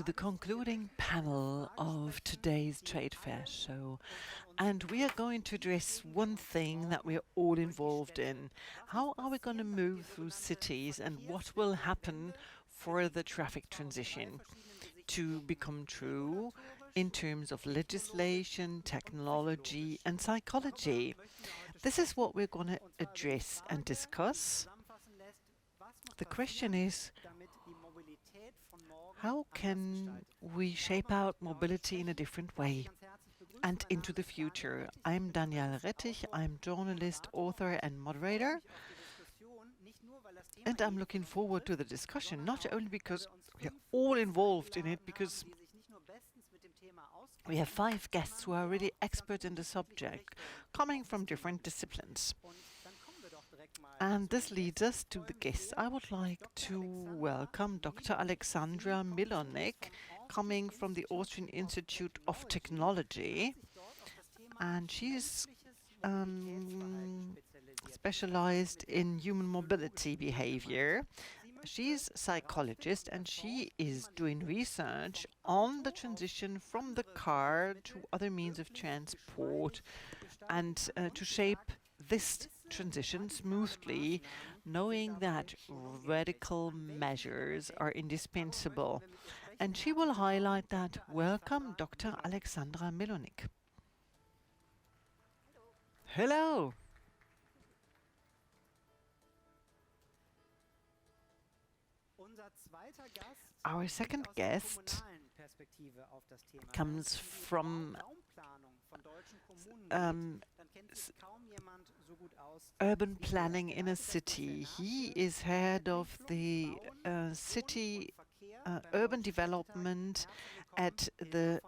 to the concluding panel of today's Trade Fair show. And we are going to address one thing that we're all involved in. How are we going to move through cities, and what will happen for the traffic transition to become true in terms of legislation, technology, and psychology? This is what we're going to address and discuss. The question is, how can we shape out mobility in a different way and into the future? I'm Daniel Rettig, I'm journalist, author and moderator. And I'm looking forward to the discussion, not only because we're all involved in it, because we have 5 guests who are really experts in the subject, coming from different disciplines. And this leads us to the guests. I would like to welcome Dr. Alexandra Millonig, coming from the Austrian Institute of Technology. And she's specialized in human mobility behavior. She's a psychologist, and she is doing research on the transition from the car to other means of transport, and to shape this transition smoothly, knowing that radical measures are indispensable. And she will highlight that. Welcome, Dr. Alexandra Millonig. Hello. Our second guest comes from urban planning in a city. He is head of the city urban development at the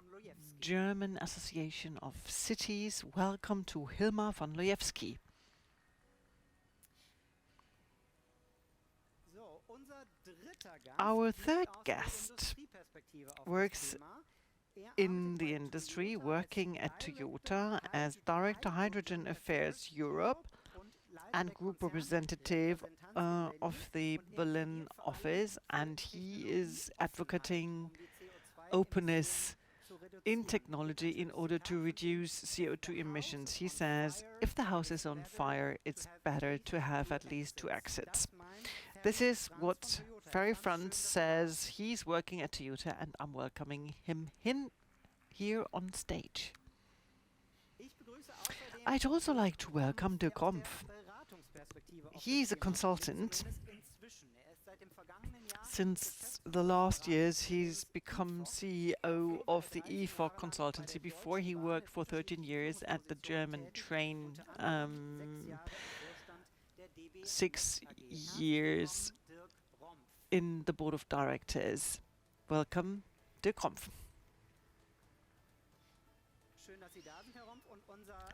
German Association of Cities. Welcome to Hilmar von Lojewski. Our third guest works in the industry, working at Toyota as Director Hydrogen Affairs Europe and Group Representative of the Berlin office, and he is advocating openness in technology in order to reduce CO2 emissions. He says, if the house is on fire, it's better to have at least 2 exits. This is what Franz says. He's working at Toyota, and I'm welcoming him here on stage. I'd also like to welcome Dirk Rompf. He's a consultant. Since the last years, he's become CEO of the ifok consultancy. Before, he worked for 13 years at the German train, 6 years in the board of directors. Welcome, Dirk Rompf.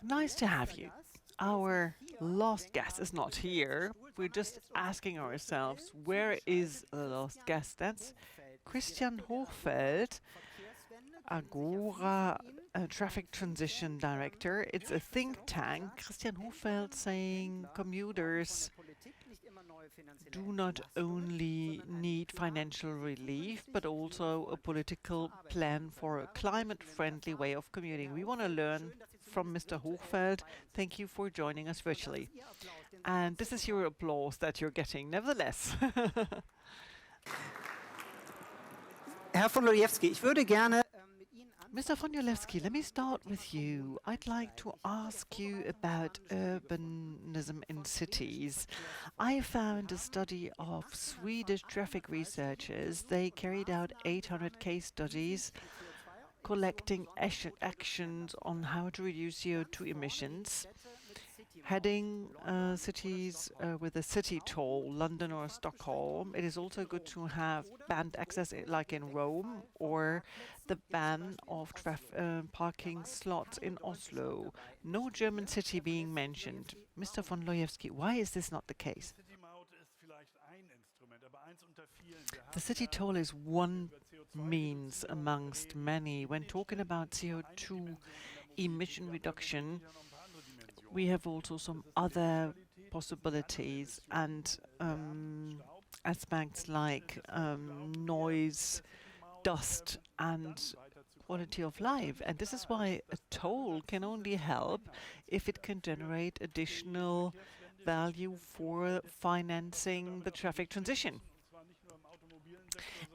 Nice to have you. Our last guest is not here. We're just asking ourselves, where is the last guest? That's Christian Hochfeld, Agora Traffic Transition Director. It's a think tank. Christian Hochfeld saying commuters do not only need financial relief, but also a political plan for a climate-friendly way of commuting. We want to learn from Mr. Hochfeld. Thank you for joining us virtually. And this is your applause that you're getting, nevertheless. Herr von Lojewski, ich würde gerne Mr. von Lojewski, let me start with you. I'd like to ask you about urbanism in cities. I found a study of Swedish traffic researchers. They carried out 800 case studies collecting actions on how to reduce CO2 emissions, heading cities with a city toll, London or Stockholm. It is also good to have banned access like in Rome, or the ban of parking slots in Oslo. No German city being mentioned. Mr. von Lojewski, why is this not the case? The city toll is one means amongst many. When talking about CO2 emission reduction, we have also some other possibilities and aspects like noise dust and quality of life. And this is why a toll can only help if it can generate additional value for financing the traffic transition.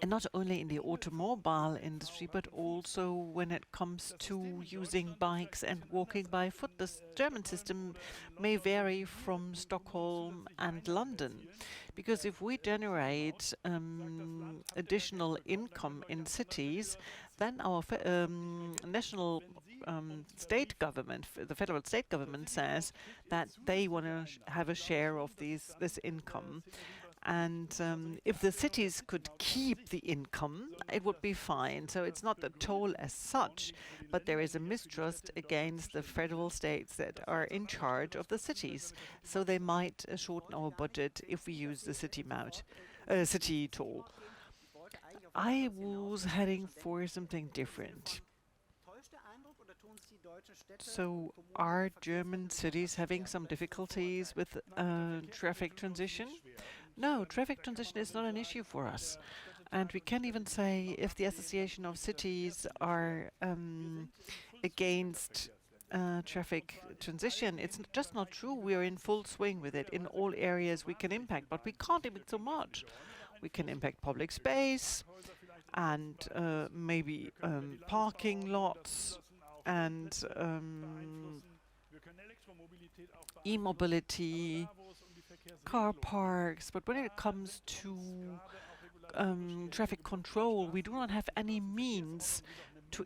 And not only in the automobile industry, but also when it comes to using bikes and walking by foot. The German system may vary from Stockholm and London, because if we generate additional income in cities, then our national state government, the federal state government, says that they want to have a share of this income. And if the cities could keep the income, it would be fine. So it's not a toll as such, but there is a mistrust against the federal states that are in charge of the cities. So they might shorten our budget if we use the city toll. I was heading for something different. So are German cities having some difficulties with traffic transition? No, traffic transition is not an issue for us. And we can even say if the Association of Cities are against traffic transition, it's just not true. We are in full swing with it. In all areas we can impact, but we can't impact so much. We can impact public space and maybe parking lots and e-mobility, car parks. But when it comes to traffic control, we do not have any means to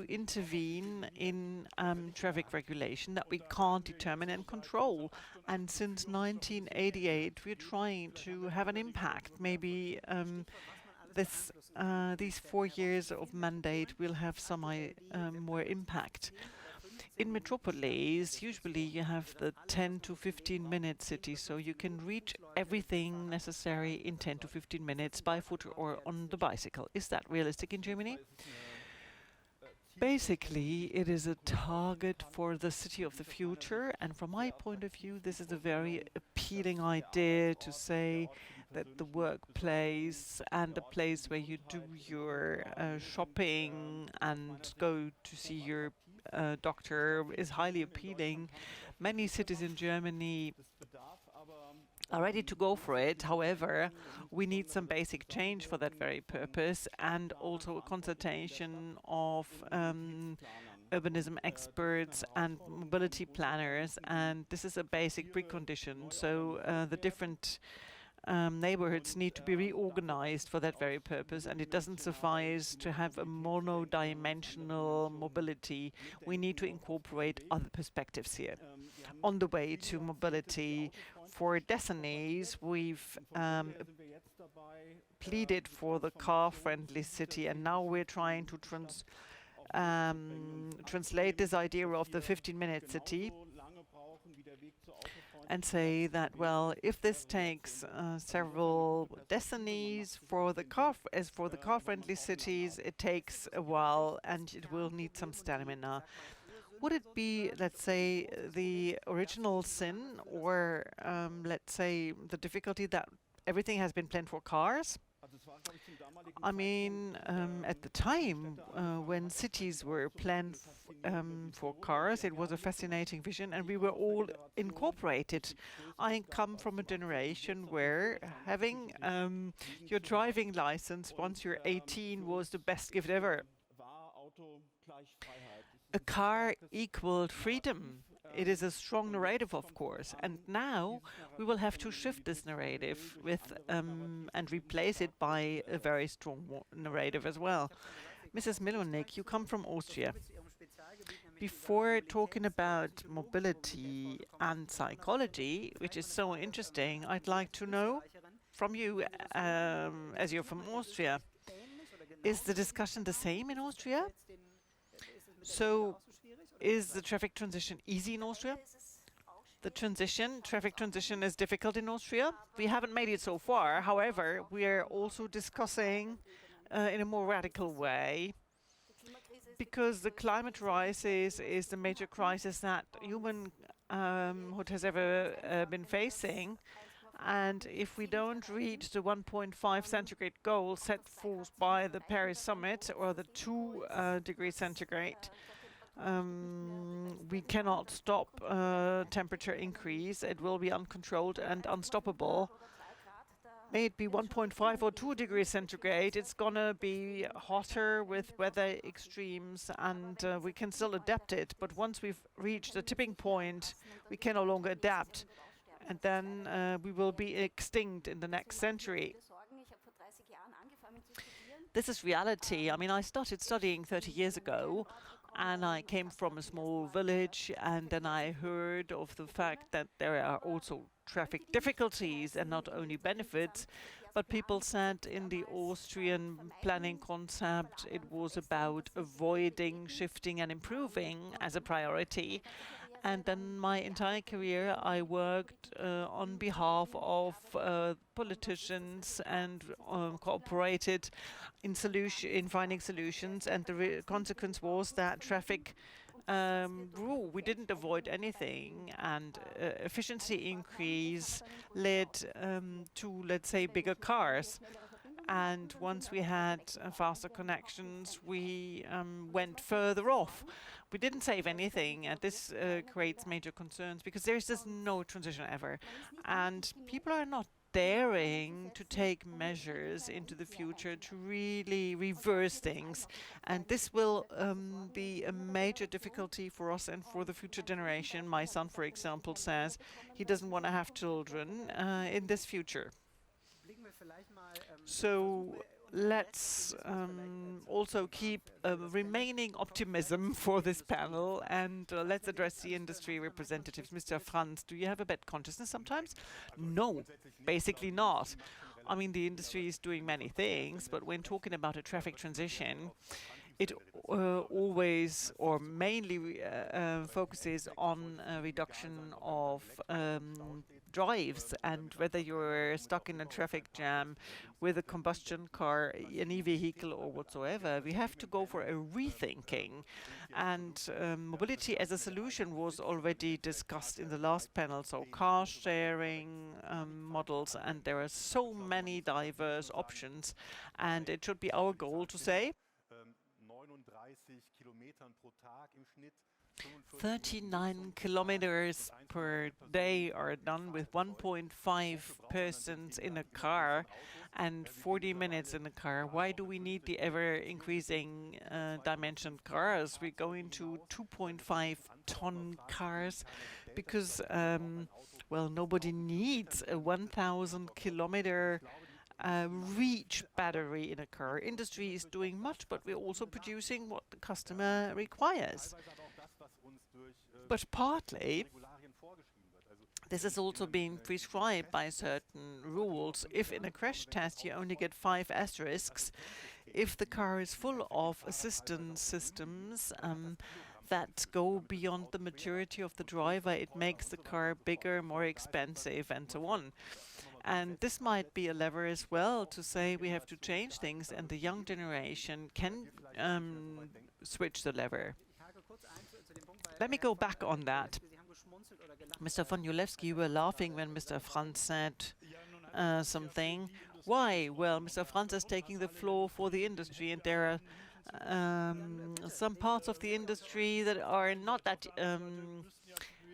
intervene in traffic regulation that we can't determine and control. And since 1988, we're trying to have an impact. Maybe these 4 years of mandate will have some more impact. In metropolis, usually you have the 10 to 15 minute city, so you can reach everything necessary in 10 to 15 minutes by foot or on the bicycle. Is that realistic in Germany? Basically, it is a target for the city of the future, and from my point of view, this is a very appealing idea to say that the workplace and the place where you do your shopping and go to see your doctor is highly appealing. Many cities in Germany are ready to go for it. However, we need some basic change for that very purpose, and also a consultation of urbanism experts and mobility planners, and this is a basic precondition. So the different neighborhoods need to be reorganized for that very purpose, and it doesn't suffice to have a mono-dimensional mobility. We need to incorporate other perspectives here. On the way to mobility, for decades we've pleaded for the car-friendly city, and now we're trying to translate this idea of the 15-minute city and say that, well, if this takes several decades for the car-friendly cities, it takes a while and it will need some stamina. Would it be, let's say, the original sin, or let's say the difficulty that everything has been planned for cars? I mean, at the time when cities were planned for cars, it was a fascinating vision, and we were all incorporated. I come from a generation where having your driving license once you're 18 was the best gift ever. A car equaled freedom. It is a strong narrative, of course, and now we will have to shift this narrative with and replace it by a very strong narrative as well. Mrs. Millonig, you come from Austria. Before talking about mobility and psychology, which is so interesting, I'd like to know from you, as you're from Austria, is the discussion the same in Austria? So, is the traffic transition easy in Austria? The traffic transition is difficult in Austria. We haven't made it so far. However, we are also discussing in a more radical way, because the climate crisis is the major crisis that humanhood has ever been facing. And if we don't reach the 1.5 centigrade goal set forth by the Paris summit, or the 2 degree centigrade, we cannot stop temperature increase. It will be uncontrolled and unstoppable. May it be 1.5 or 2 degrees centigrade, it's gonna be hotter with weather extremes, and we can still adapt it. But once we've reached a tipping point, we can no longer adapt. And then we will be extinct in the next century. This is reality. I mean, I started studying 30 years ago, and I came from a small village, and then I heard of the fact that there are also traffic difficulties and not only benefits. But people said in the Austrian planning concept it was about avoiding, shifting and improving as a priority. And then my entire career I worked on behalf of politicians and cooperated in finding solutions, and the consequence was that traffic grew. We didn't avoid anything, and efficiency increase led to, let's say, bigger cars. And once we had faster connections, we went further off. We didn't save anything, and this creates major concerns because there's just no transition ever. And people are not daring to take measures into the future to really reverse things. And this will be a major difficulty for us and for the future generation. My son, for example, says he doesn't want to have children in this future. So let's also keep remaining optimism for this panel, and let's address the industry representatives. Mr. Franz, do you have a bad consciousness sometimes? No, basically not. I mean, the industry is doing many things, but when talking about a traffic transition, it always or mainly focuses on a reduction of drives, and whether you're stuck in a traffic jam with a combustion car, any vehicle or whatsoever, we have to go for a rethinking. And mobility as a solution was already discussed in the last panel, so car sharing models, and there are so many diverse options, and it should be our goal to say 39 kilometers per day are done with 1.5 persons in a car and 40 minutes in a car. Why do we need the ever-increasing dimensioned cars? We're going to 2.5-ton cars because, well, nobody needs a 1,000-kilometer reach battery in a car. Industry is doing much, but we're also producing what the customer requires. But partly, this is also being prescribed by certain rules. If in a crash test you only get 5 asterisks, if the car is full of assistance systems that go beyond the maturity of the driver, it makes the car bigger, more expensive, and so on. And this might be a lever as well to say we have to change things, and the young generation can switch the lever. Let me go back on that. Mr. von Lojewski, you were laughing when Mr. Franz said something. Why? Well, Mr. Franz is taking the floor for the industry, and there are some parts of the industry that are not that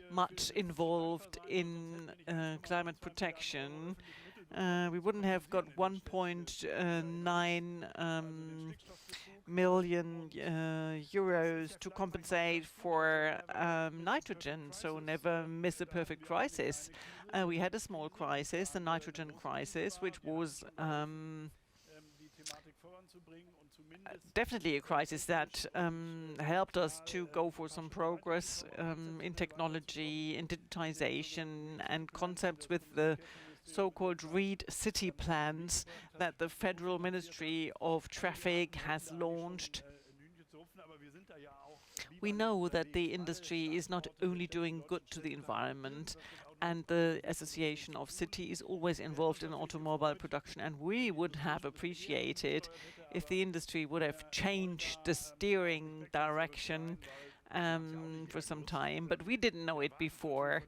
much involved in climate protection. We wouldn't have got 1.9 million euros to compensate for nitrogen, so never miss a perfect crisis. We had a small crisis, the nitrogen crisis, which was definitely a crisis that helped us to go for some progress in technology, in digitization, and concepts with the so-called READ city plans that the Federal Ministry of Traffic has launched. We know that the industry is not only doing good to the environment, and the Association of Cities is always involved in automobile production, and we would have appreciated if the industry would have changed the steering direction for some time, but we didn't know it before.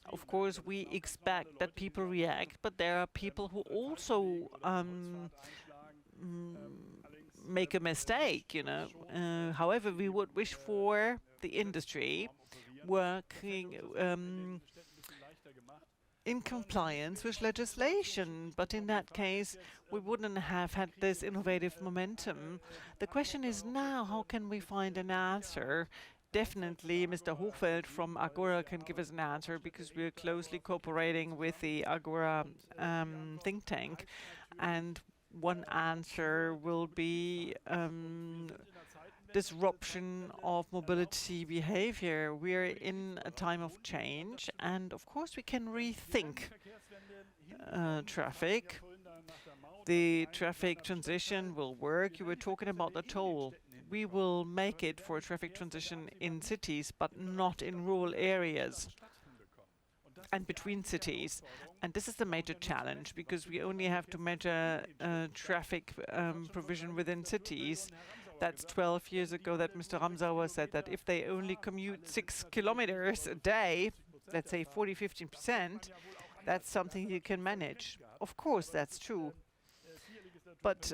Of course, we expect that people react, but there are people who also make a mistake, you know. However, we would wish for the industry working in compliance with legislation, but in that case, we wouldn't have had this innovative momentum. The question is now, how can we find an answer? Definitely, Mr. Hochfeld from Agora can give us an answer because we're closely cooperating with the Agora think tank. And one answer will be disruption of mobility behavior. We're in a time of change, and of course we can rethink traffic. The traffic transition will work. You were talking about the toll. We will make it for a traffic transition in cities, but not in rural areas and between cities. And this is the major challenge, because we only have to measure traffic provision within cities. That's 12 years ago that Mr. Ramsauer said that if they only commute 6 kilometers a day, let's say 40–50%, that's something you can manage. Of course, that's true. But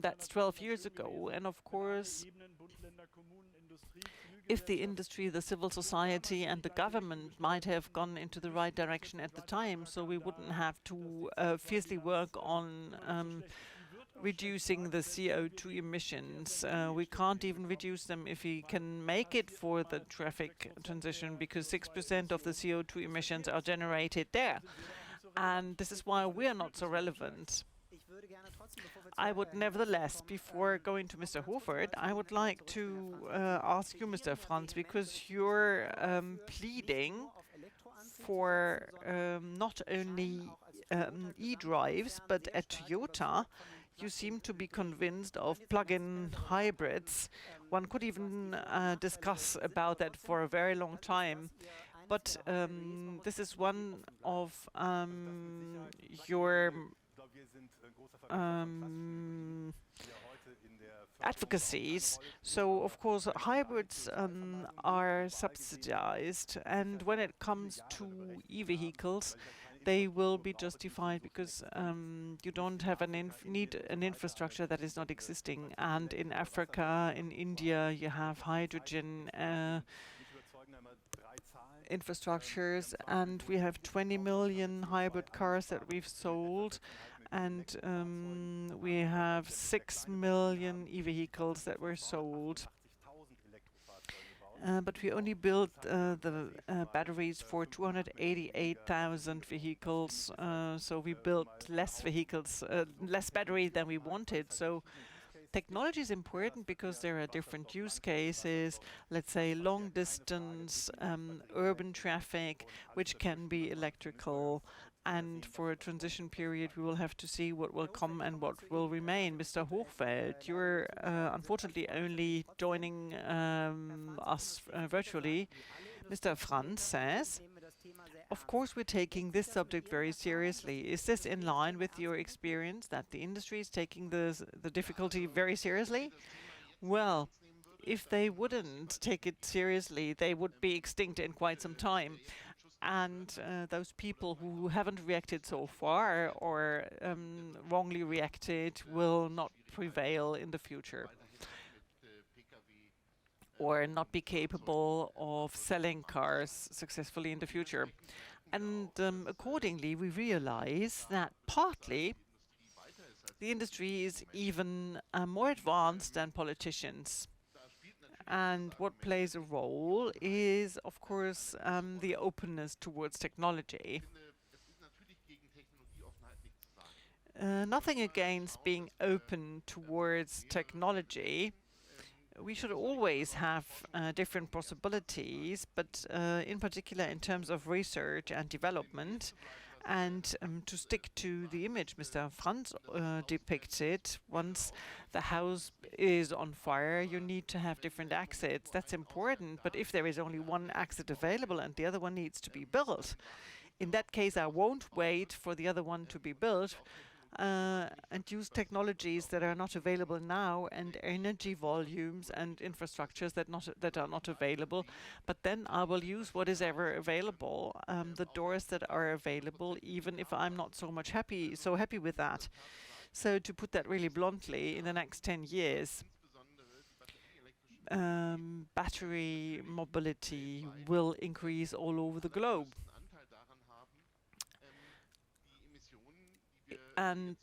that's 12 years ago. And of course, if the industry, the civil society, and the government might have gone into the right direction at the time, so we wouldn't have to fiercely work on reducing the CO2 emissions. We can't even reduce them if we can make it for the traffic transition, because 6% of the CO2 emissions are generated there. And this is why we are not so relevant. I would nevertheless, before going to Mr. Hofert, I would like to ask you, Mr. Franz, because you're pleading for not only e-drives, but at Toyota, you seem to be convinced of plug-in hybrids. One could even discuss about that for a very long time. But this is one of your advocacies. So, of course, hybrids are subsidized, and when it comes to e-vehicles, they will be justified because you don't have need an infrastructure that is not existing. And in Africa, in India, you have hydrogen infrastructures, and we have 20 million hybrid cars that we've sold, and we have 6 million e-vehicles that were sold. But we only built the batteries for 288,000 vehicles, so we built less vehicles, less battery than we wanted. So technology is important because there are different use cases, let's say long distance, urban traffic, which can be electrical. And for a transition period, we will have to see what will come and what will remain. Mr. Hochfeld, you're unfortunately only joining us virtually. Mr. Franz says, of course, we're taking this subject very seriously. Is this in line with your experience that the industry is taking the difficulty very seriously? Well, if they wouldn't take it seriously, they would be extinct in quite some time. And those people who haven't reacted so far or wrongly reacted will not prevail in the future, or not be capable of selling cars successfully in the future. And accordingly, we realize that partly the industry is even more advanced than politicians. And what plays a role is, of course, the openness towards technology. Nothing against being open towards technology. We should always have different possibilities, but in particular in terms of research and development. And to stick to the image Mr. Franz depicted, once the house is on fire, you need to have different exits. That's important, but if there is only one exit available and the other one needs to be built, in that case I won't wait for the other one to be built. and use technologies that are not available now, and energy volumes and infrastructures that are not available. But then I will use what is ever available, the doors that are available, even if I'm not so happy with that. So to put that really bluntly, in the next 10 years, battery mobility will increase all over the globe. And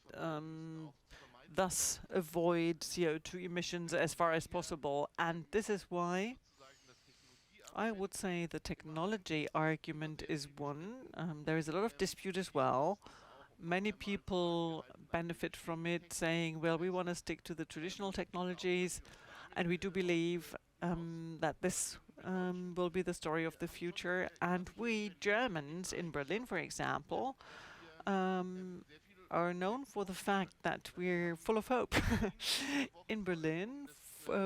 thus avoid CO2 emissions as far as possible. And this is why I would say the technology argument is one. There is a lot of dispute as well. Many people benefit from it, saying, well, we want to stick to the traditional technologies, and we do believe that this will be the story of the future. And we Germans in Berlin, for example, are known for the fact that we're full of hope. In Berlin,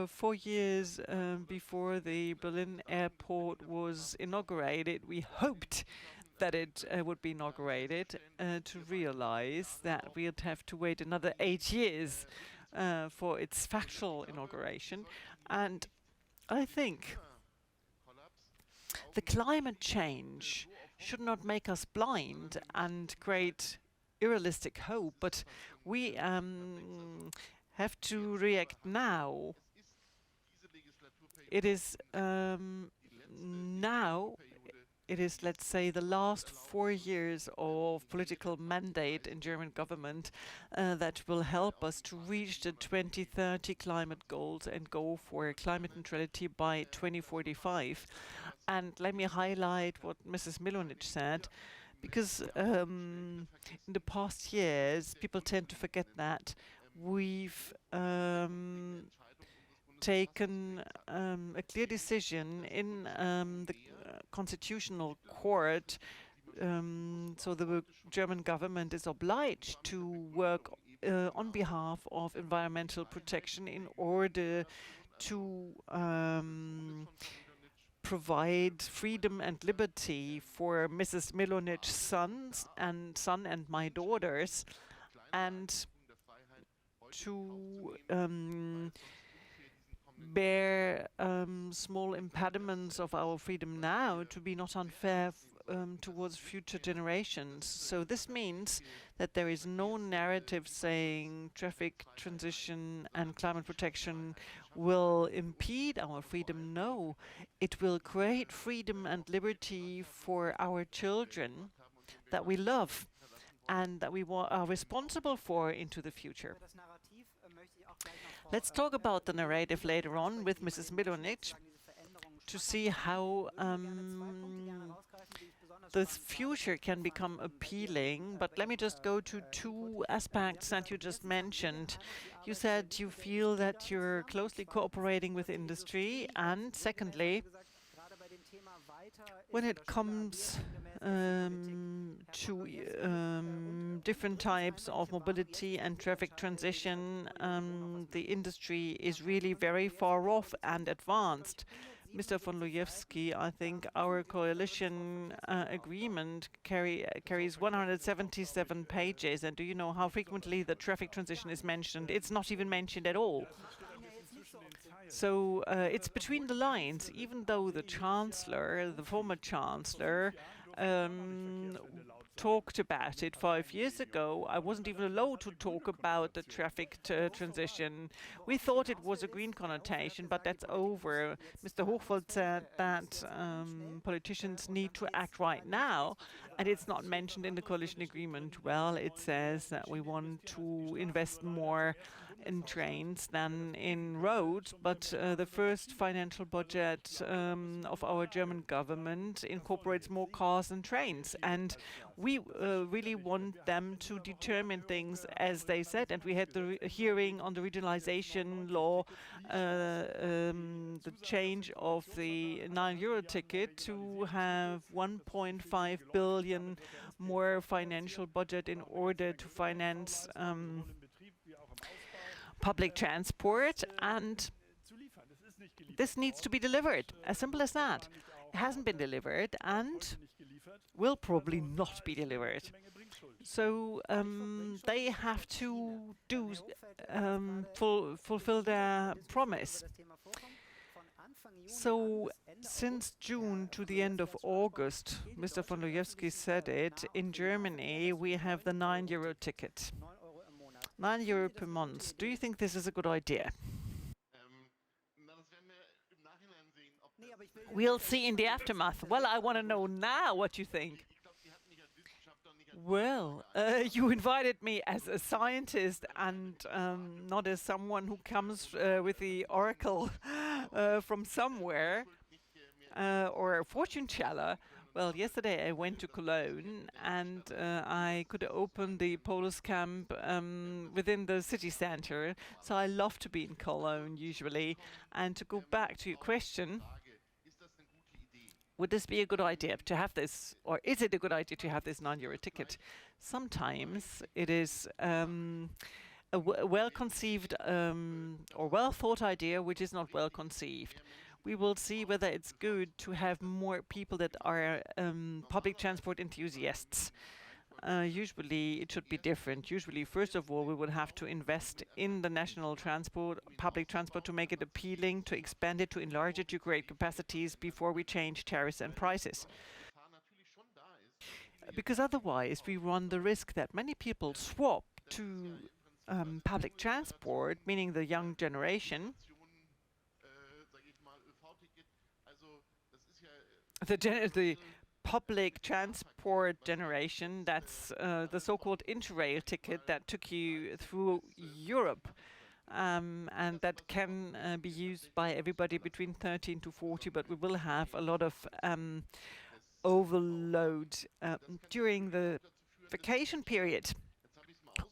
4 years before the Berlin airport was inaugurated, we hoped that it would be inaugurated, to realize that we'd have to wait another 8 years for its factual inauguration. And I think the climate change should not make us blind and create unrealistic hope, but we have to react now. It is now, it is, let's say, the last 4 years of political mandate in German government that will help us to reach the 2030 climate goals and go for climate neutrality by 2045. And let me highlight what Mrs. Millonig said, because in the past years, people tend to forget that we've taken a clear decision in the Constitutional Court. So the German government is obliged to work on behalf of environmental protection in order to provide freedom and liberty for Mrs. Millonig's son and my daughters, and to bear small impediments of our freedom now to be not unfair towards future generations. So this means that there is no narrative saying traffic transition and climate protection will impede our freedom. No, it will create freedom and liberty for our children that we love and that we are responsible for into the future. Let's talk about the narrative later on with Mrs. Millonig to see how the future can become appealing. But let me just go to 2 aspects that you just mentioned. You said you feel that you're closely cooperating with industry, and secondly, when it comes to different types of mobility and traffic transition, the industry is really very far off and advanced. Mr. von Lojewski, I think our coalition agreement carries 177 pages, and do you know how frequently the traffic transition is mentioned? It's not even mentioned at all. So it's between the lines, even though the Chancellor, the former Chancellor, talked about it 5 years ago. I wasn't even allowed to talk about the traffic transition. We thought it was a green connotation, but that's over. Mr. Hochwald said that politicians need to act right now, and it's not mentioned in the coalition agreement. Well, it says that we want to invest more in trains than in roads, but the first financial budget of our German government incorporates more cars and trains, and we really want them to determine things as they said. And we had the hearing on the regionalization law, the change of the €9 ticket to have 1.5 billion more financial budget in order to finance public transport, and this needs to be delivered. As simple as that. It hasn't been delivered and will probably not be delivered. So they have to fulfill their promise. So since June to the end of August, Mr. von Lojewski said it, in Germany we have the €9 ticket. €9 per month. Do you think this is a good idea? We'll see in the aftermath. Well, I want to know now what you think. Well, you invited me as a scientist and not as someone who comes with the oracle from somewhere or a fortune teller. Well, yesterday I went to Cologne and I could open the Polis camp within the city center. So I love to be in Cologne usually. And to go back to your question, would this be a good idea to have this, or is it a good idea to have this €9 ticket? Sometimes it is a well-conceived or well-thought idea which is not well-conceived. We will see whether it's good to have more people that are public transport enthusiasts. Usually it should be different. Usually, first of all, we would have to invest in the national transport, public transport, to make it appealing, to expand it, to enlarge it to great capacities before we change tariffs and prices. Because otherwise we run the risk that many people swap to public transport, meaning the young generation. The public transport generation, that's the so-called Interrail ticket that took you through Europe, and that can be used by everybody between 13 to 40, but we will have a lot of overload during the vacation period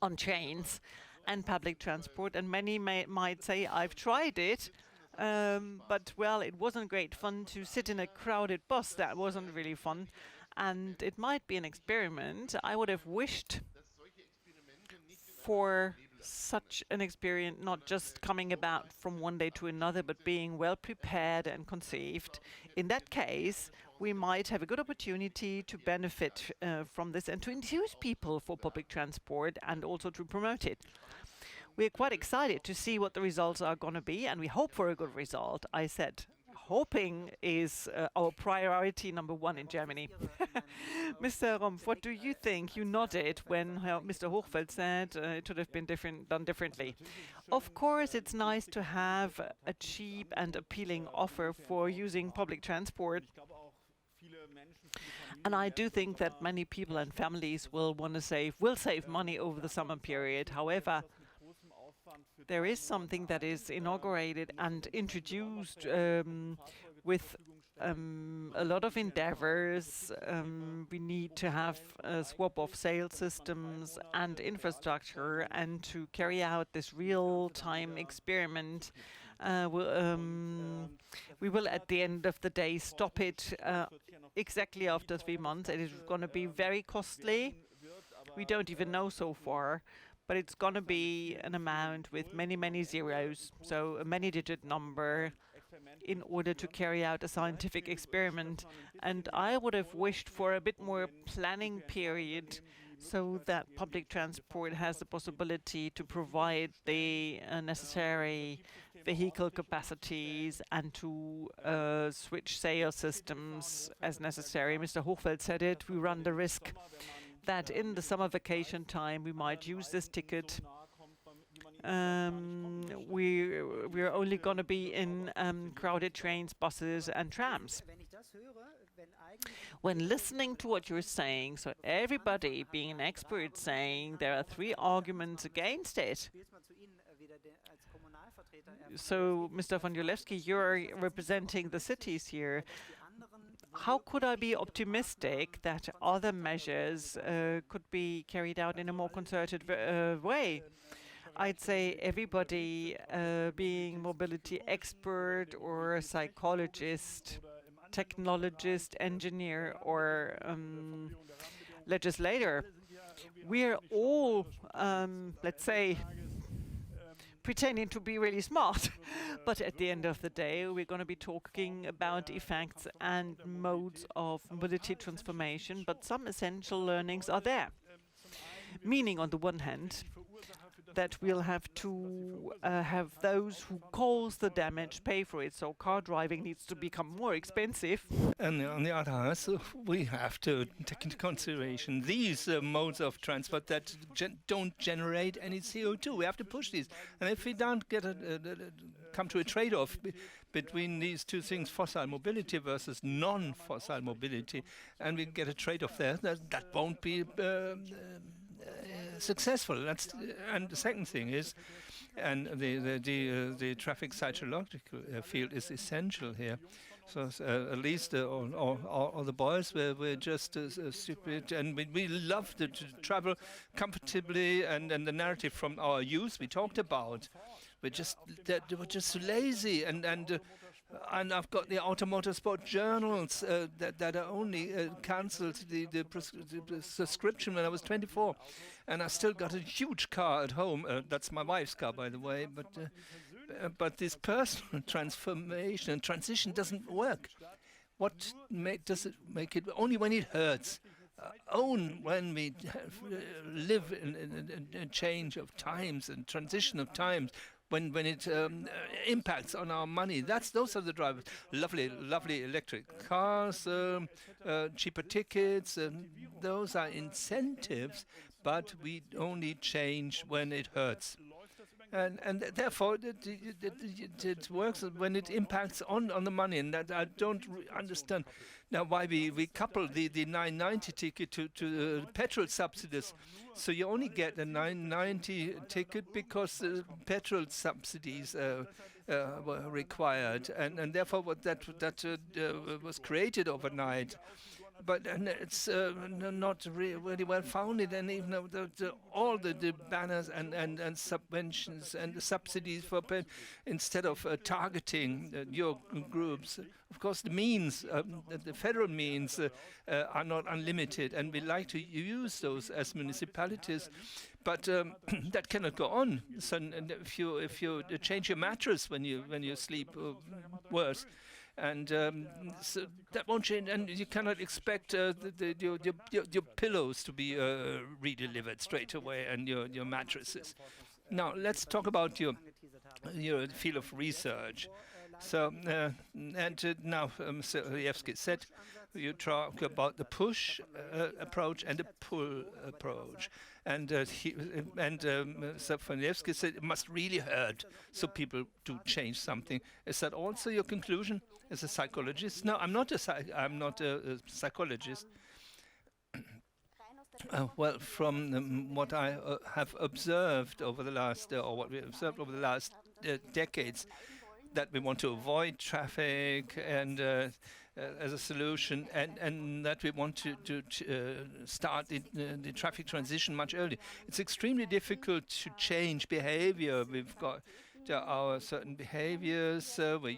on trains and public transport, and many might say, I've tried it, but well, it wasn't great fun to sit in a crowded bus. That wasn't really fun, and it might be an experiment. I would have wished for such an experience, not just coming about from one day to another, but being well prepared and conceived. In that case, we might have a good opportunity to benefit from this and to induce people for public transport and also to promote it. We're quite excited to see what the results are going to be, and we hope for a good result. I said hoping is our priority number one in Germany. Mr. Rompf, what do you think? You nodded when Mr. Hochfeld said it should have been done differently. Of course, it's nice to have a cheap and appealing offer for using public transport. And I do think that many people and families will save money over the summer period. However, there is something that is inaugurated and introduced with a lot of endeavors. We need to have a swap of sales systems and infrastructure, and to carry out this real-time experiment. We will, at the end of the day, stop it exactly after 3 months. It is going to be very costly. We don't even know so far. But it's going to be an amount with many, many zeros, so a many-digit number, in order to carry out a scientific experiment. And I would have wished for a bit more planning period so that public transport has the possibility to provide the necessary vehicle capacities and to switch sales systems as necessary. Mr. Hochfeld said it, we run the risk that in the summer vacation time we might use this ticket. We're only going to be in crowded trains, buses and trams. When listening to what you're saying, so everybody being an expert saying there are 3 arguments against it. So, Mr. von Lojewski, you're representing the cities here. How could I be optimistic that other measures could be carried out in a more concerted way? I'd say everybody being mobility expert or psychologist, technologist, engineer or legislator, we're all, let's say, pretending to be really smart. But at the end of the day, we're going to be talking about effects and modes of mobility transformation, but some essential learnings are there. Meaning, on the one hand, that we'll have to have those who cause the damage pay for it. So car driving needs to become more expensive. And on the other hand, so we have to take into consideration these modes of transport that don't generate any CO2. We have to push these. And if we don't get come to a trade-off between these two things, fossil mobility versus non-fossil mobility, and we get a trade-off there, that won't be successful. And the second thing is, and the traffic psychological field is essential here. So at least all the boys were just stupid, and we love to travel comfortably, and the narrative from our youth we talked about. They were just so lazy, and I've got the Automotor Sport journals that are only cancelled the subscription when I was 24, and I still got a huge car at home. That's my wife's car, by the way, but this personal transformation and transition doesn't work. What does it make it? Only when it hurts. Only when we live in a change of times and transition of times, when it impacts on our money. Those are the drivers. Lovely electric cars, cheaper tickets, those are incentives, but we only change when it hurts. And therefore, it works when it impacts on the money, and that I don't understand now why we couple the 990 ticket to petrol subsidies. So you only get a 990 ticket because petrol subsidies were required, and therefore that was created overnight. But it's not really well founded, and even all the banners and subventions and the subsidies for instead of targeting your groups. Of course, the means, the federal means, are not unlimited, and we like to use those as municipalities. But that cannot go on. So if you change your mattress when you sleep, worse. And so that won't change, and you cannot expect your pillows to be redelivered straight away, and your mattresses. Now let's talk about your field of research. So now Mr. Lojewski said you talk about the push approach and the pull approach, and Mr. von Lojewski said it must really hurt so people do change something. Is that also your conclusion as a psychologist? No, I'm not a psychologist. Well, from what I have observed over the last, or what we observed over the last decades, that we want to avoid traffic and as a solution, and that we want to start the traffic transition much earlier. It's extremely difficult to change behavior. We've got our certain behaviors we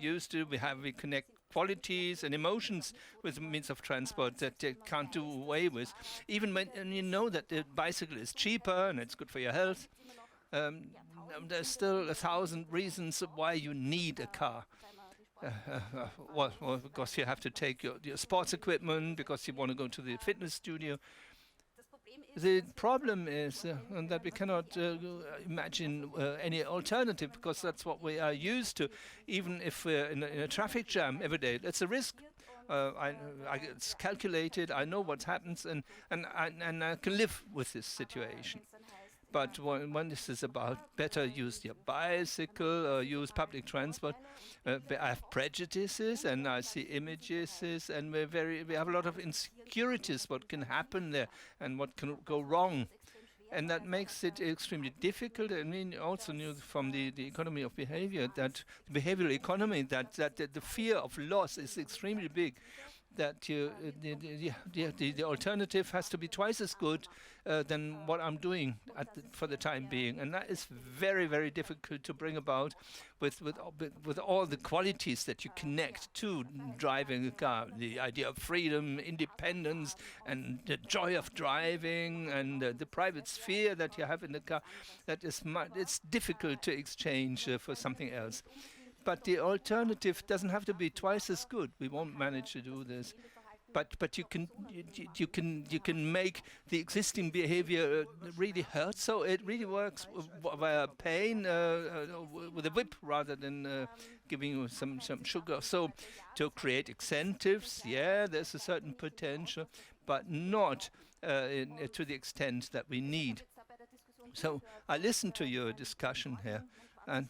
connect qualities and emotions with means of transport that they can't do away with. Even when you know that the bicycle is cheaper and it's good for your health, there's still 1,000 reasons why you need a car. Well, because you have to take your sports equipment, because you want to go to the fitness studio. The problem is that we cannot imagine any alternative, because that's what we are used to. Even if we're in a traffic jam every day, it's a risk. It's calculated. I know what happens, and I can live with this situation. But when this is about better use your bicycle or use public transport, I have prejudices and I see images, and we have a lot of insecurities what can happen there and what can go wrong. And that makes it extremely difficult. I mean, also knew from the economy of behavior, that the behavioral economy, that the fear of loss is extremely big. That the alternative has to be twice as good than what I'm doing for the time being, and that is very, very difficult to bring about with all the qualities that you connect to driving a car. The idea of freedom, independence, and the joy of driving, and the private sphere that you have in the car. It's difficult to exchange for something else. But the alternative doesn't have to be twice as good. We won't manage to do this. but you can make the existing behavior really hurt. So it really works via pain with a whip rather than giving you some sugar. So to create incentives, yeah, there's a certain potential, but not to the extent that we need. So I listened to your discussion here, and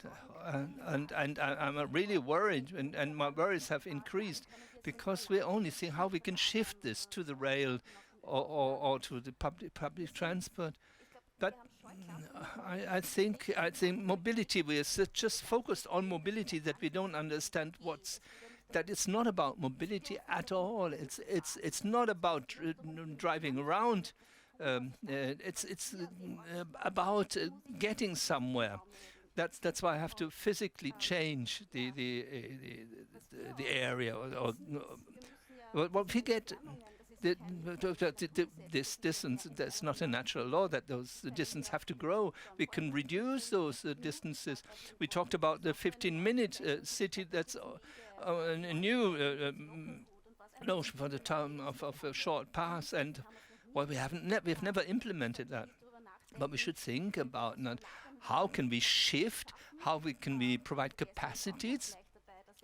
I'm really worried, and my worries have increased because we only see how we can shift this to the rail or to the public transport. But I think mobility, we are just focused on mobility that we don't understand that it's not about mobility at all. It's not about driving around. It's about getting somewhere. That's why I have to physically change the area. What we get. This distance, that's not a natural law that those distances have to grow. We can reduce those distances. We talked about the 15-minute city. That's a new notion for the town of a short pass, and well, we've never implemented that. But we should think about that. How can we shift? How can we provide capacities?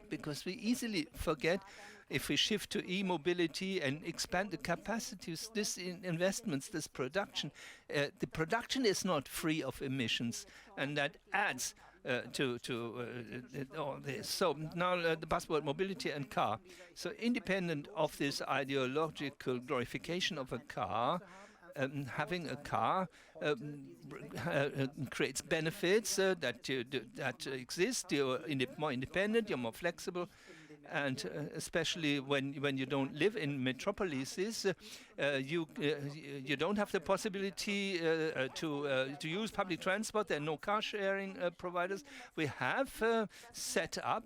Because we easily forget, if we shift to e-mobility and expand the capacities, this investments, this production, the production is not free of emissions, and that adds to all this. So now the buzzword mobility and car. So independent of this ideological glorification of a car, having a car creates benefits that exist. You're more independent, you're more flexible, and especially when you don't live in metropolises, you don't have the possibility to use public transport. There are no car sharing providers. We have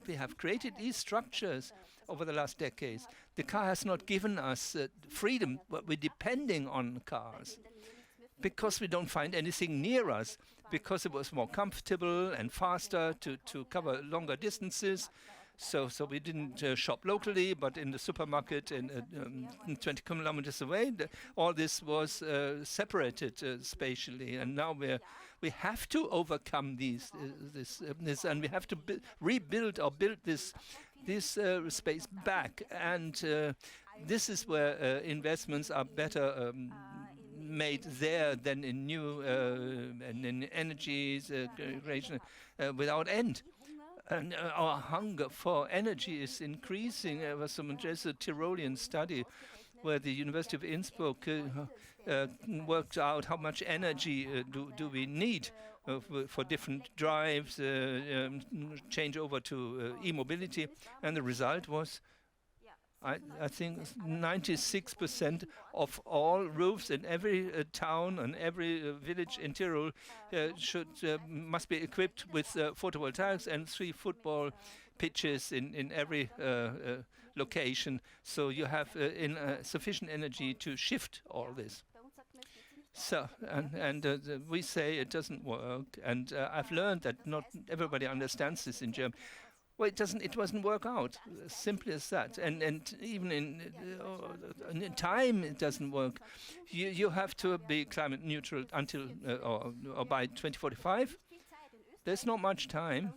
we have created these structures over the last decades. The car has not given us freedom, but we're depending on cars because we don't find anything near us, because it was more comfortable and faster to cover longer distances. So we didn't shop locally, but in the supermarket 20 kilometers away. All this was separated spatially, and now we have to overcome this, and we have to rebuild or build this space back. And this is where investments are better made there than in new and in energies creation without end. And our hunger for energy is increasing. There was a Tyrolean study where the University of Innsbruck worked out how much energy do we need for different drives, change over to e-mobility, and the result was, I think 96% of all roofs in every town and every village in Tyrol must be equipped with photovoltaics, and 3 football pitches in every location. So you have sufficient energy to shift all this. So, we say it doesn't work, and I've learned that not everybody understands this in German. Well, it doesn't work out. As simple as that. And even in time, it doesn't work. You have to be climate neutral until or by 2045. There's not much time.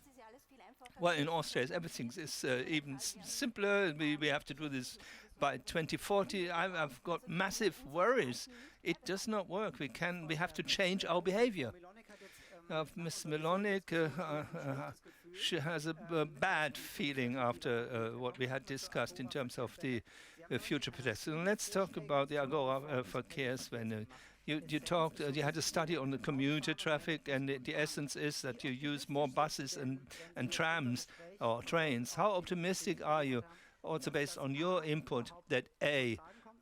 Well, in Austria, everything is even simpler. We have to do this by 2040. I've got massive worries. It does not work. We have to change our behavior. Ms. Millonig, she has a bad feeling after what we had discussed in terms of the future pedestrian. Let's talk about the Agora Verkehrswende. You had a study on the commuter traffic, and the essence is that you use more buses and trams or trains. How optimistic are you, also based on your input, that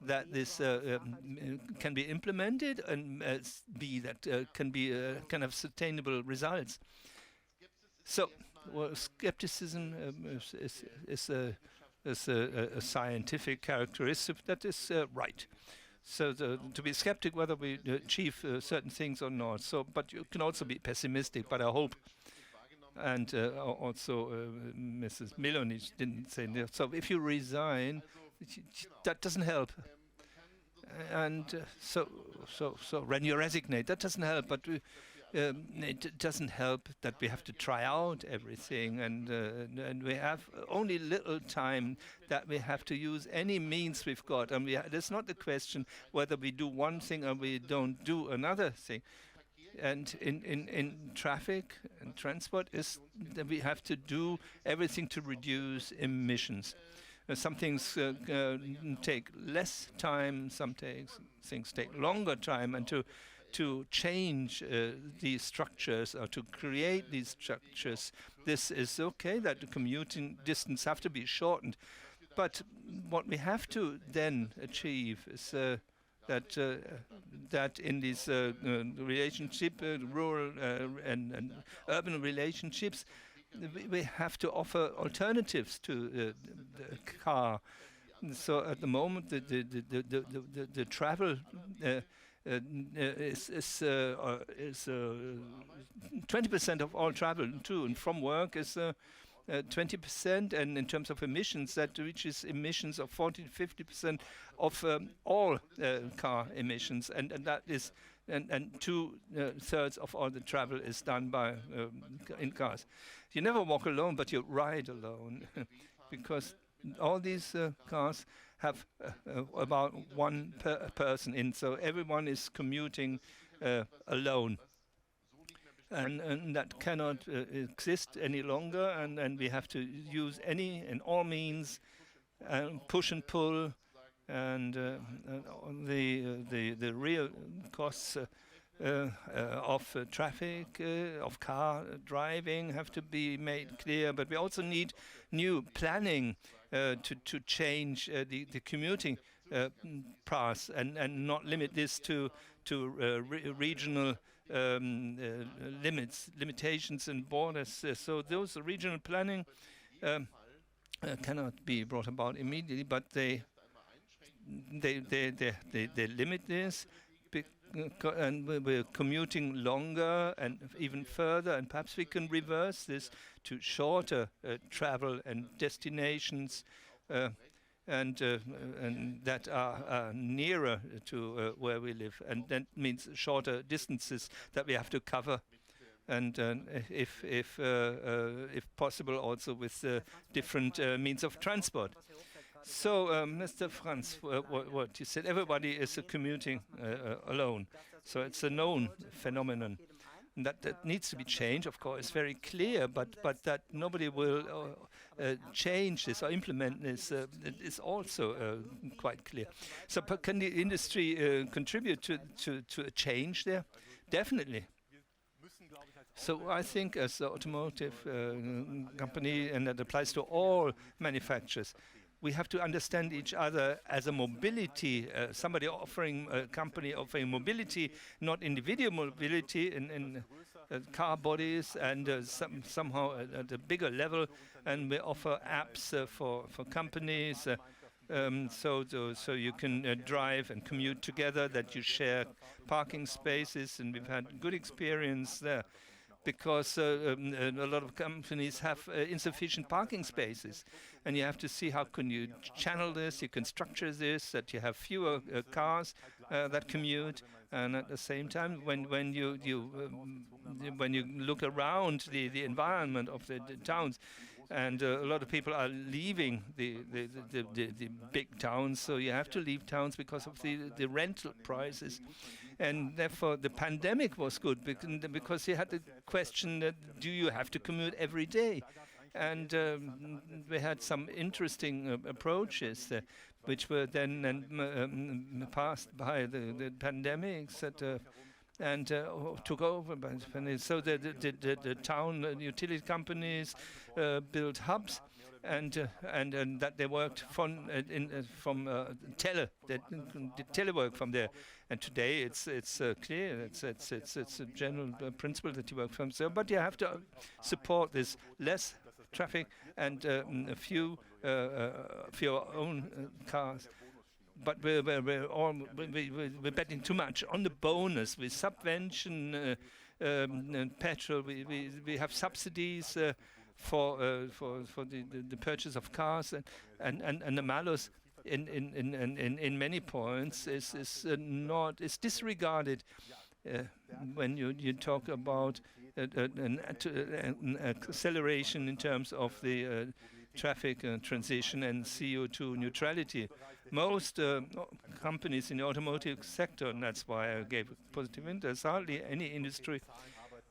that this can be implemented, and B, that can have sustainable results? So, skepticism is a scientific characteristic that is right. So to be skeptic whether we achieve certain things or not. So, but you can also be pessimistic. But I hope, and also Mrs. Millonig didn't say that. So if you resign that doesn't help. And so when you resignate, that doesn't help. But it doesn't help that we have to try out everything, and we have only little time, that we have to use any means we've got. And there's not the question whether we do one thing or we don't do another thing. And in traffic and transport is that we have to do everything to reduce emissions. Some things take less time, some things take longer time, and to change these structures or to create these structures, this is okay, that the commuting distance have to be shortened. But what we have to then achieve is that in this relationship, rural and urban relationships, we have to offer alternatives to the car. So at the moment, the travel is 20% of all travel to and from work is 20%, and in terms of emissions, that reaches emissions of 40 to 50% of all car emissions, and that is. And 2/3 of all the travel is done by in cars. You never walk alone, but you ride alone, because all these cars have about one person in, so everyone is commuting alone. And that cannot exist any longer, and we have to use any and all means, push and pull. And the real costs of traffic, of car driving, have to be made clear. But we also need new planning to change the commuting paths, and not limit this to regional limitations and borders. So those regional planning cannot be brought about immediately, but they limit this, and we're commuting longer and even further, and perhaps we can reverse this to shorter travel and destinations, and that are nearer to where we live, and that means shorter distances that we have to cover, and if possible, also with different means of transport. So, Mr. Franz, what you said, everybody is commuting alone. So it's a known phenomenon. And that needs to be changed, of course, very clear, but that nobody will change this or implement this is also quite clear. So can the industry contribute to a change there? Definitely. So I think as the automotive company, and that applies to all manufacturers, we have to understand each other as a mobility, somebody offering, a company offering mobility, not individual mobility in car bodies, and somehow at a bigger level. And we offer apps for companies, so you can drive and commute together, that you share parking spaces, and we've had good experience there. Because a lot of companies have insufficient parking spaces, and you have to see how can you channel this, you can structure this, that you have fewer cars that commute, and at the same time, when you look around the environment of the towns, and a lot of people are leaving the big towns, so you have to leave towns because of the rental prices. And therefore, the pandemic was good because you had the question that do you have to commute every day? And we had some interesting approaches which were then passed by the pandemics and took over by the pandemic. So the town utility companies built hubs, and that they worked from telework from there. And today it's clear, it's a general principle that you work from. So, but you have to support this less traffic and a few for your own cars. But we're betting too much on the bonus. We subvention petrol. We have subsidies for the purchase of cars, and the malus in many points is disregarded when you talk about an acceleration in terms of the traffic transition and CO2 neutrality. Most companies in the automotive sector, and that's why I gave positive interest, hardly any industry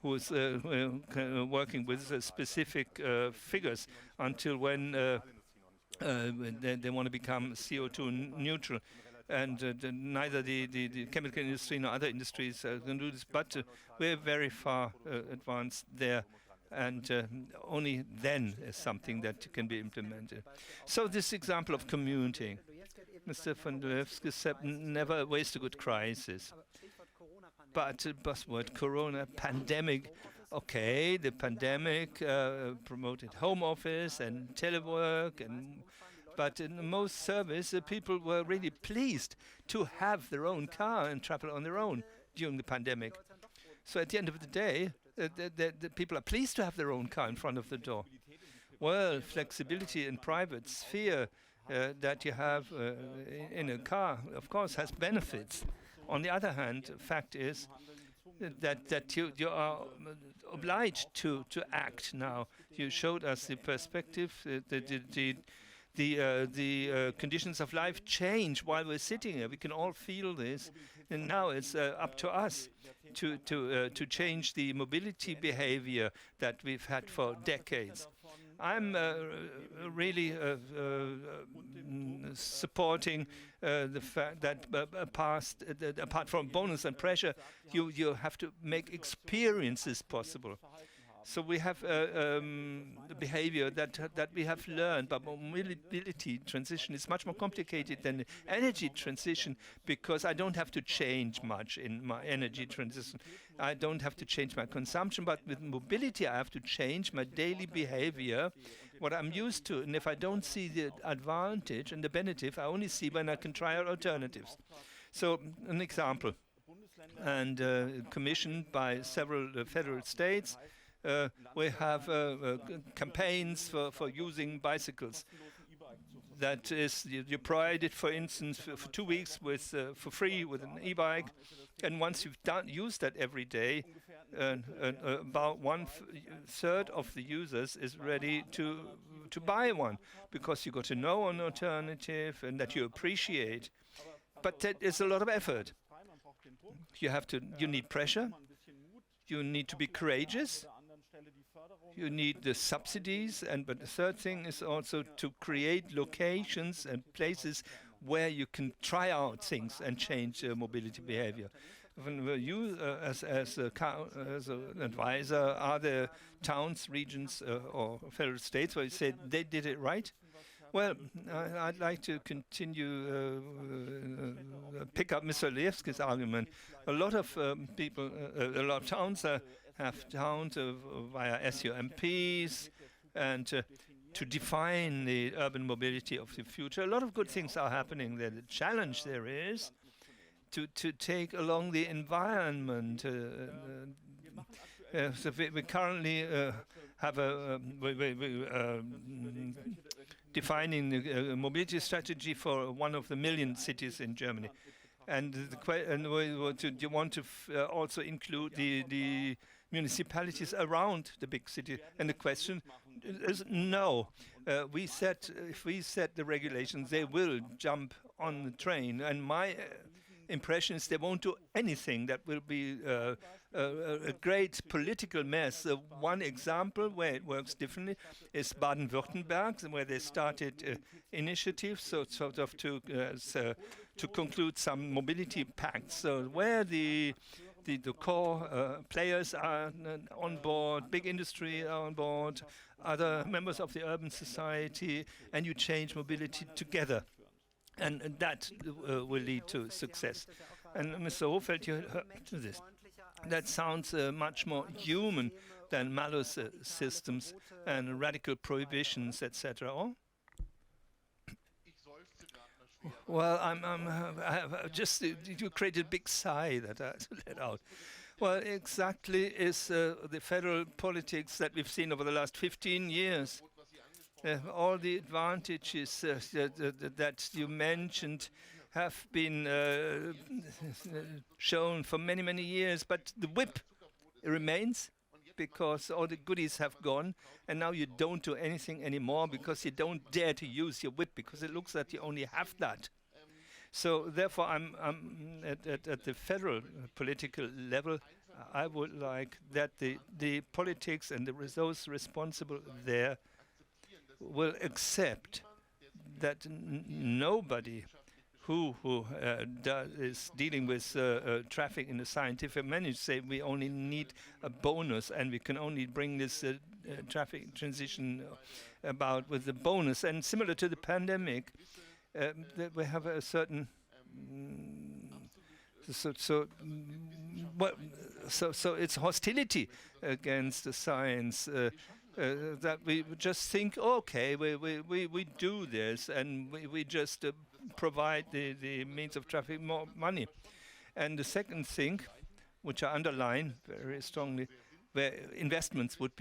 who is working with specific figures until when they want to become CO2 neutral. And neither the chemical industry nor other industries can do this, but we're very far advanced there. And only then is something that can be implemented. So this example of commuting, Mr. von Lojewski said, never waste a good crisis. But buzzword, Corona, pandemic. Okay, the pandemic promoted home office and telework, but in most surveys, people were really pleased to have their own car and travel on their own during the pandemic. So at the end of the day, the people are pleased to have their own car in front of the door. Well, flexibility in private sphere that you have in a car, of course, has benefits. On the other hand, fact is that you are obliged to act now. You showed us the perspective, the conditions of life change while we're sitting here. We can all feel this, and now it's up to us to change the mobility behavior that we've had for decades. I'm really supporting the fact that apart from bonus and pressure, you have to make experiences possible. So we have the behavior that we have learned, but mobility transition is much more complicated than the energy transition, because I don't have to change much in my energy transition. I don't have to change my consumption, but with mobility I have to change my daily behavior, what I'm used to. And if I don't see the advantage and the benefit, I only see when I can try out alternatives. So an example, and commissioned by several federal states, we have campaigns for using bicycles. That is, you provide it, for instance, for 2 weeks with for free with an e-bike, and once you've used that every day, about 1/3 of the users is ready to buy one, because you got to know an alternative and that you appreciate. But that is a lot of effort. You need pressure. You need to be courageous. You need the subsidies, but the third thing is also to create locations and places where you can try out things and change mobility behavior. When you, as an advisor, are there towns, regions, or federal states where you say they did it right? Well, I'd like to continue, pick up Mr. Lojewski's argument. A lot of people, a lot of towns have towns via SUMPs and to define the urban mobility of the future. A lot of good things are happening there. The challenge there is to take along the environment. So we currently have defining the mobility strategy for one of the million cities in Germany. And you want to also include the municipalities around the big city. And the question is no. If we set the regulations, they will jump on the train. And my impression is they won't do anything. That will be a great political mess. One example where it works differently is Baden-Württemberg, where they started initiatives, so sort of to conclude some mobility pacts. So where the core players are on board, big industry are on board, other members of the urban society, and you change mobility together. And that will lead to success. And Mr. Hofeld, you heard this. That sounds much more human than malus systems and radical prohibitions, etc. Oh? Well, I have just you created a big sigh that I had to let out. Well, exactly is the federal politics that we've seen over the last 15 years. all the advantages that you mentioned have been shown for many, many years, but the whip remains because all the goodies have gone, and now you don't do anything anymore because you don't dare to use your whip because it looks like you only have that. So therefore, I'm at the federal political level, I would like that the politics and those responsible there will accept that nobody who is dealing with traffic in a scientific manner say we only need a bonus and we can only bring this traffic transition about with the bonus. And similar to the pandemic, that we have a certain so it's hostility against the science that we just think, okay, we do this and we just provide the means of traffic more money. And the second thing, which I underline very strongly, where investments would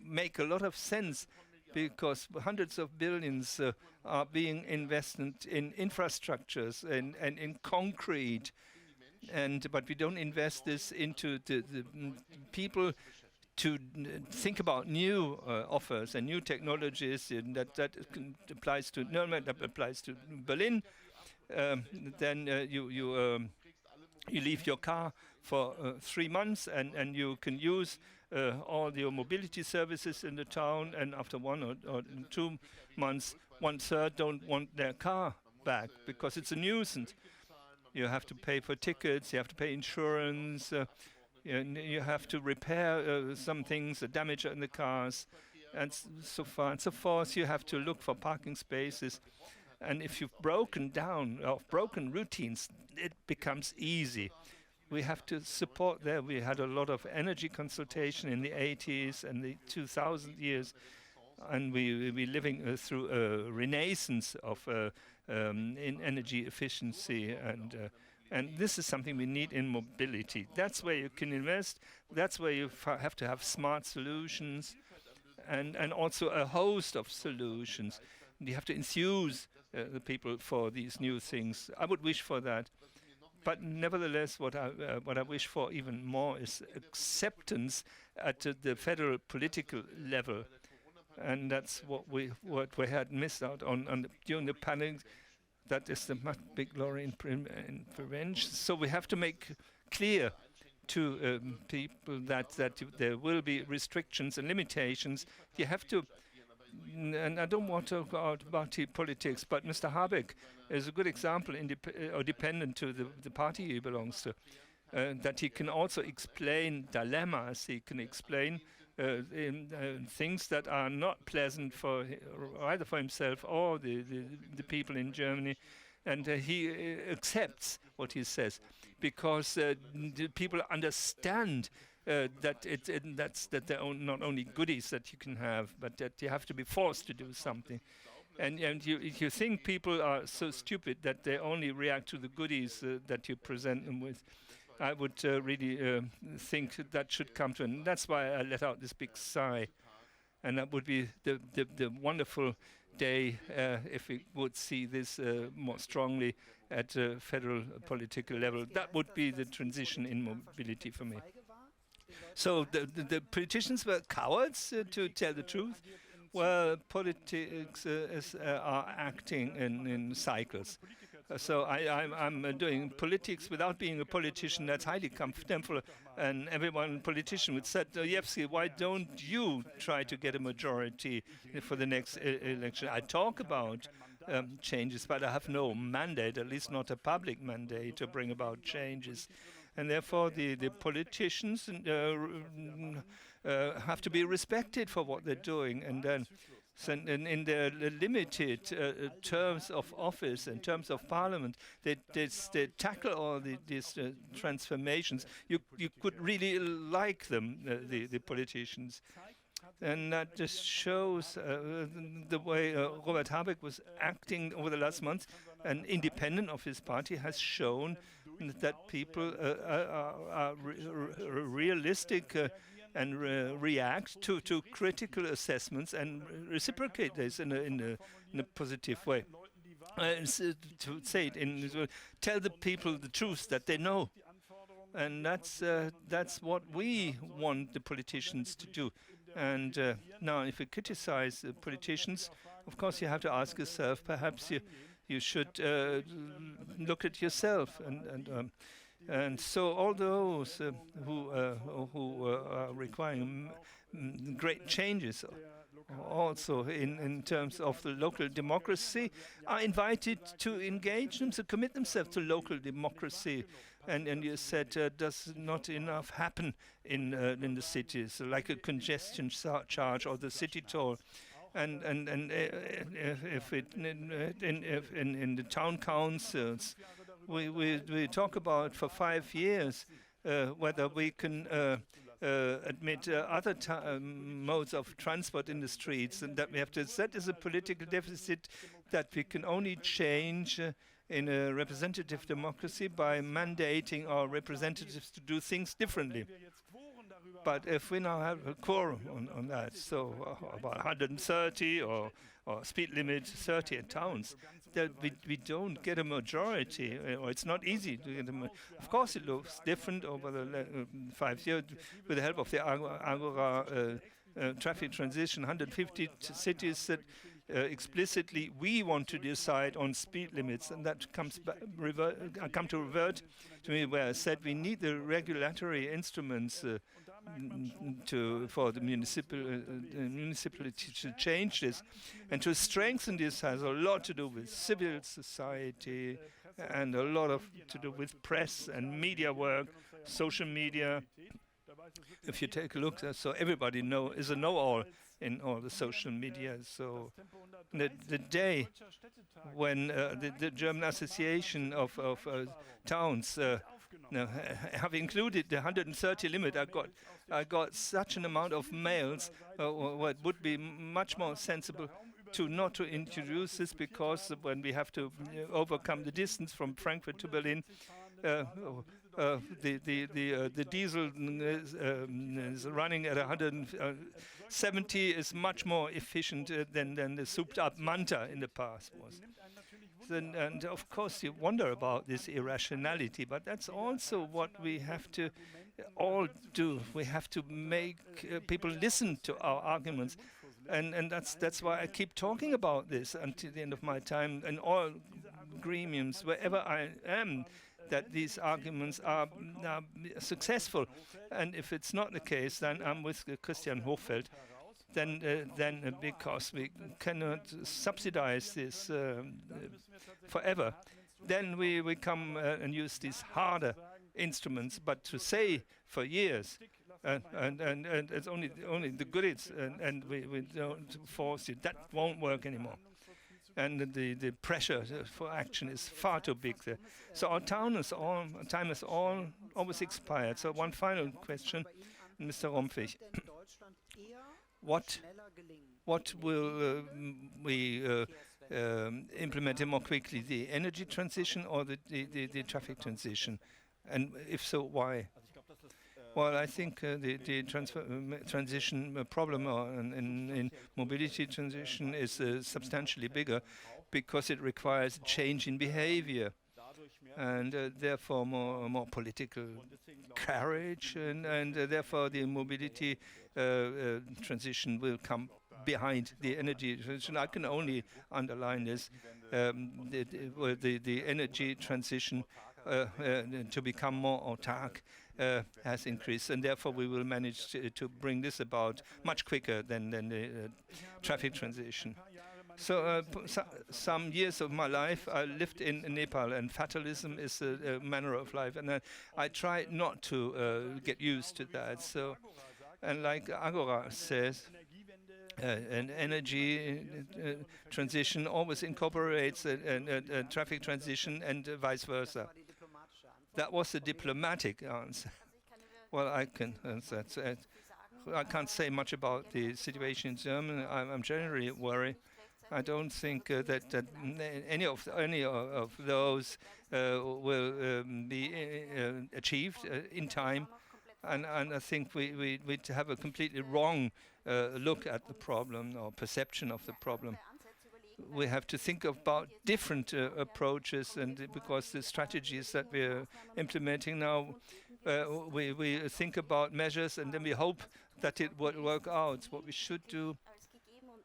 make a lot of sense because hundreds of billions are being invested in infrastructures and in concrete, but we don't invest this into the people to think about new offers and new technologies, and that applies to Nuremberg, that applies to Berlin. Then you leave your car for 3 months and you can use all your mobility services in the town, and after 1 or 2 months, 1/3 don't want their car back because it's a nuisance. You have to pay for tickets, you have to pay insurance, you have to repair some things, the damage in the cars, and so far and so forth. You have to look for parking spaces. And if you've broken down or broken routines, it becomes easy. We have to support there. We had a lot of energy consultation in the 80s and the 2000 years, and we're living through a renaissance of in energy efficiency, and this is something we need in mobility. That's where you can invest. That's where you have to have smart solutions, and also a host of solutions. You have to enthuse the people for these new things. I would wish for that. But nevertheless, what I wish for even more is acceptance at the federal political level, and that's what we had missed out on during the pandemic. That is the much big glory in prevention. So we have to make clear to people that there will be restrictions and limitations. You have to. And I don't want to go out about politics, but Mr. Habeck is a good example, or dependent to the party he belongs to, that he can also explain dilemmas, he can explain things that are not pleasant for either for himself or the people in Germany, and he accepts what he says because the people understand that there are not only goodies that you can have, but that you have to be forced to do something. And if you think people are so stupid that they only react to the goodies that you present them with, I would really think that should come to an end. That's why I let out this big sigh. And that would be the wonderful day if we would see this more strongly at a federal political level. That would be the transition in mobility for me. So the politicians were cowards, to tell the truth. Well, politics are acting in cycles. So I'm doing politics without being a politician. That's highly comfortable. And politician would say, Lojewski, why don't you try to get a majority for the next election? I talk about changes, but I have no mandate, at least not a public mandate, to bring about changes. And therefore, the politicians have to be respected for what they're doing. And then, in their limited terms of office and terms of parliament, they tackle all these transformations. You could really like them, the politicians. And that just shows the way Robert Habeck was acting over the last months, and independent of his party, has shown that people are realistic and react to critical assessments and reciprocate this in a positive way. To say it tell the people the truth that they know. And that's what we want the politicians to do. And now, if you criticize the politicians, of course, you have to ask yourself, perhaps you should look at yourself. And so all those who are requiring great changes, also in terms of the local democracy, are invited to engage them, to commit themselves to local democracy. And you said does not enough happen in the cities, like a congestion charge or the city toll. And if in the town councils, we talk about for 5 years whether we can admit other modes of transport in the streets, and that we have to. That is a political deficit that we can only change in a representative democracy by mandating our representatives to do things differently. But if we now have a quorum on that, so about 130 or speed limit 30 in towns, that we don't get a majority, or it's not easy to get a majority. Of course, it looks different over the 5 years with the help of the Agora traffic transition. 150 cities that explicitly we want to decide on speed limits, and that comes back, come to revert to me where I said we need the regulatory instruments for the municipality to change this, and to strengthen this has a lot to do with civil society and a lot to do with press and media work, social media. If you take a look, so everybody is a know-all in all the social media. So the day when the German Association of Towns have included the 130 limit, I got such an amount of mails. It would be much more sensible not to introduce this, because when we have to overcome the distance from Frankfurt to Berlin, the diesel is running at 170 is much more efficient than the souped-up Manta in the past was. And of course, you wonder about this irrationality, but that's also what we have to all do. We have to make people listen to our arguments. And that's why I keep talking about this until the end of my time, in all gremiums, wherever I am, that these arguments are successful. And if it's not the case, then I'm with Christian Hochfeld. Then because we cannot subsidize this forever, then we come and use these harder instruments. But to say for years, and it's only the goodies, and we don't force it, that won't work anymore. And the pressure for action is far too big there. So our time is almost expired. So one final question, Mr. Rompf. What will we implement more quickly, the energy transition or the traffic transition? And if so, why? Well, I think the transition problem in mobility transition is substantially bigger, because it requires a change in behavior, and therefore more political courage, and therefore the mobility transition will come behind the energy transition. I can only underline this, the energy transition to become more autark has increased, and therefore we will manage to bring this about much quicker than the traffic transition. So some years of my life I lived in Nepal, and fatalism is a manner of life, and I try not to get used to that. So, and like Agora says, an energy transition always incorporates a traffic transition, and vice versa. That was a diplomatic answer. Well, I can't say much about the situation in Germany. I'm generally worried. I don't think that any of those will be achieved in time. And I think we have a completely wrong look at the problem or perception of the problem. We have to think about different approaches, and because the strategies that we're implementing now, we think about measures and then we hope that it will work out. What we should do,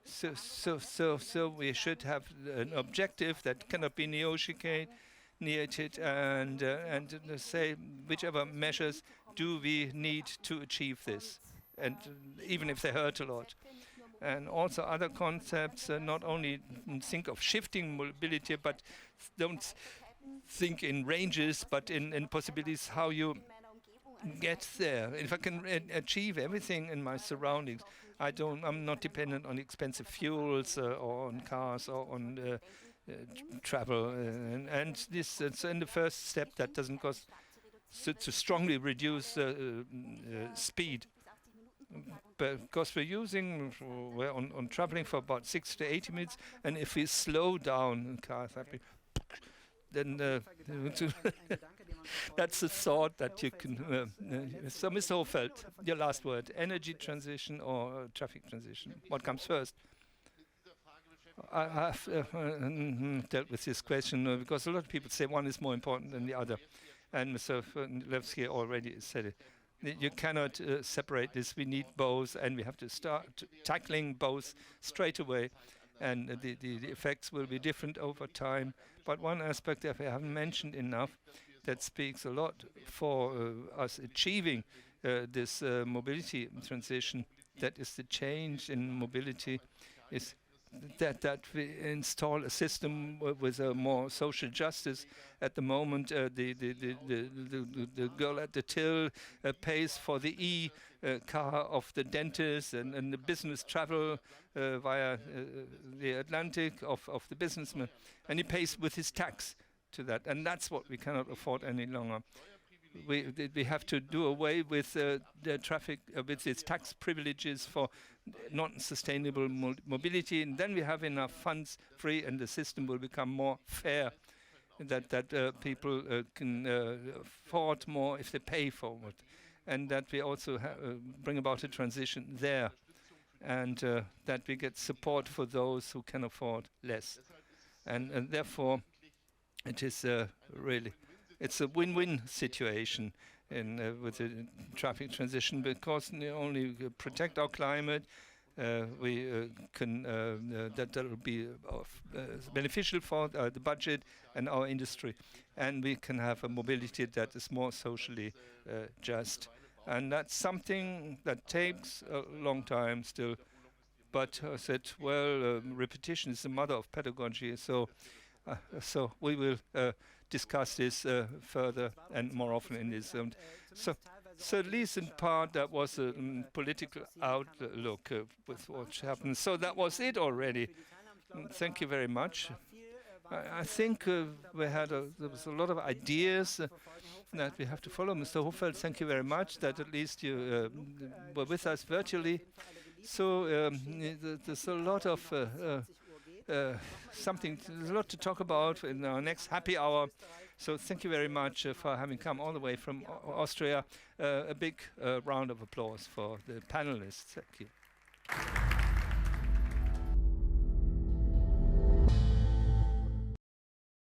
so we should have an objective that cannot be negotiated, and say whichever measures do we need to achieve this, and even if they hurt a lot. And also other concepts, not only think of shifting mobility, but don't think in ranges, but in possibilities how you get there. If I can achieve everything in my surroundings, I'm not dependent on expensive fuels or on cars or on travel. And this, in the first step, that doesn't cost to strongly reduce speed. Because we're on traveling for about 60 to 80 minutes, and if we slow down cars, then that's a thought that you can. So, Mr. Hofeld, your last word: energy transition or traffic transition? What comes first? I have dealt with this question because a lot of people say one is more important than the other, and Mr. von Lojewski already said it. You cannot separate this. We need both, and we have to start tackling both straight away. And the effects will be different over time. But one aspect that I haven't mentioned enough that speaks a lot for us achieving this mobility transition, that is the change in mobility, is that we install a system with a more social justice. At the moment, the girl at the till pays for the car of the dentist, and the business travel via the Atlantic of the businessman, and he pays with his tax to that, and that's what we cannot afford any longer. We have to do away with the traffic, with its tax privileges for non-sustainable mobility, and then we have enough funds free, and the system will become more fair, that people can afford more if they pay for it, and that we also bring about a transition there, and that we get support for those who can afford less, and therefore it is really. It's a win-win situation with the traffic transition, because not only protect our climate, we can that will be beneficial for the budget and our industry, and we can have a mobility that is more socially just, and that's something that takes a long time still. But I said, well, repetition is the mother of pedagogy, so we will discuss this further and more often in this. So at least in part that was a political outlook with what happened. So that was it already. Thank you very much. I think there was a lot of ideas that we have to follow. Mr. Hofeld, thank you very much that at least you were with us virtually. So there's a lot of there's a lot to talk about in our next happy hour. So thank you very much for having come all the way from Austria. A big round of applause for the panelists. Thank you.